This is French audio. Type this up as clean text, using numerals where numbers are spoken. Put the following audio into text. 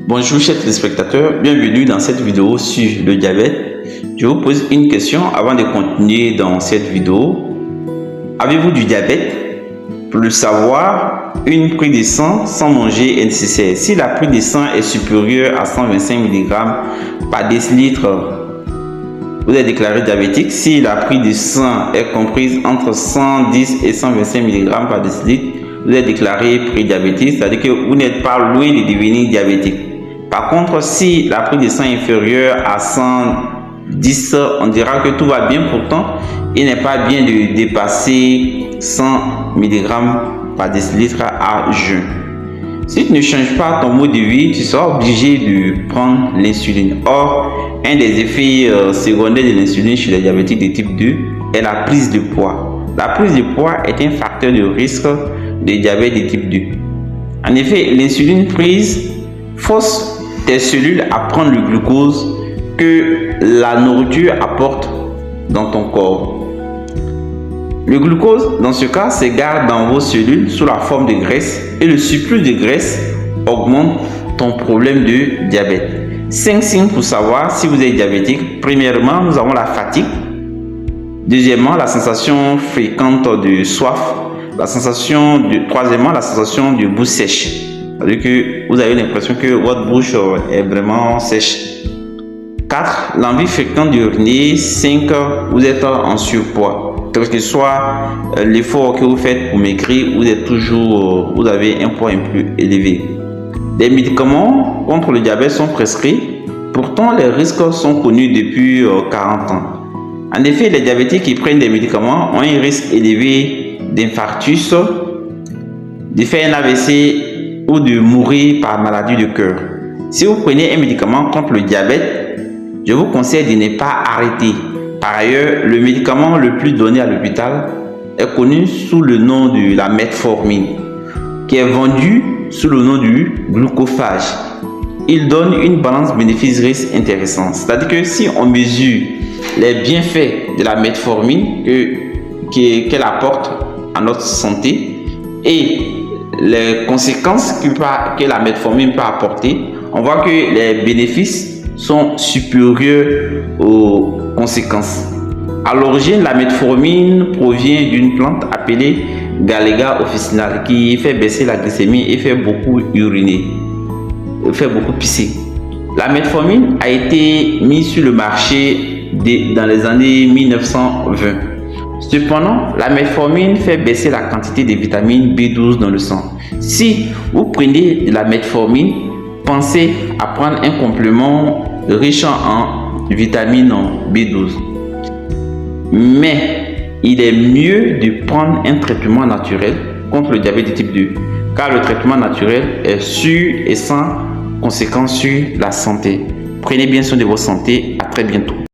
Bonjour chers téléspectateurs, bienvenue dans cette vidéo sur le diabète. Je vous pose une question avant de continuer dans cette vidéo. Avez-vous du diabète? Pour le savoir, une prise de sang sans manger est nécessaire. Si la prise de sang est supérieure à 125 mg par décilitre, vous êtes déclaré diabétique. Si la prise de sang est comprise entre 110 et 125 mg par décilitre, vous êtes déclaré prédiabétique, c'est-à-dire que vous n'êtes pas loin de devenir diabétique. Par contre, si la prise de sang est inférieure à 110, on dira que tout va bien. Pourtant, il n'est pas bien de dépasser 100 mg par décilitre à jeun. Si tu ne changes pas ton mode de vie, tu seras obligé de prendre l'insuline. Or, un des effets secondaires de l'insuline chez les diabétiques de type 2 est la prise de poids. La prise de poids est un facteur de risque de diabète de type 2. En effet, l'insuline prise force tes cellules à prendre le glucose que la nourriture apporte dans ton corps. Le glucose, dans ce cas, se garde dans vos cellules sous la forme de graisse et le surplus de graisse augmente ton problème de diabète. 5 signes pour savoir si vous êtes diabétique. Premièrement, nous avons la fatigue. Deuxièmement, la sensation fréquente de soif. Troisièmement, la sensation de bouche sèche. C'est-à-dire que vous avez l'impression que votre bouche est vraiment sèche. 4. L'envie fréquente d'uriner. 5. Vous êtes en surpoids. Quel que soit l'effort que vous faites pour maigrir, vous avez un poids un peu élevé. Des médicaments contre le diabète sont prescrits. Pourtant, les risques sont connus depuis 40 ans. En effet, les diabétiques qui prennent des médicaments ont un risque élevé d'infarctus, de faire un AVC ou de mourir par maladie de cœur. Si vous prenez un médicament contre le diabète, je vous conseille de ne pas arrêter. Par ailleurs, le médicament le plus donné à l'hôpital est connu sous le nom de la metformine, qui est vendu sous le nom du glucophage. Il donne une balance bénéfice-risque intéressante. C'est-à-dire que si on mesure les bienfaits de la metformine qu'elle apporte à notre santé et les conséquences que la metformine peut apporter, on voit que les bénéfices sont supérieurs aux conséquences. À l'origine, la metformine provient d'une plante appelée Galega officinale qui fait baisser la glycémie et fait beaucoup uriner, fait beaucoup pisser. La metformine a été mise sur le marché dans les années 1920. Cependant, la metformine fait baisser la quantité de vitamine B12 dans le sang. Si vous prenez de la metformine, pensez à prendre un complément riche en vitamine B12. Mais il est mieux de prendre un traitement naturel contre le diabète de type 2, car le traitement naturel est sûr et sans conséquences sur la santé. Prenez bien soin de votre santé. À très bientôt.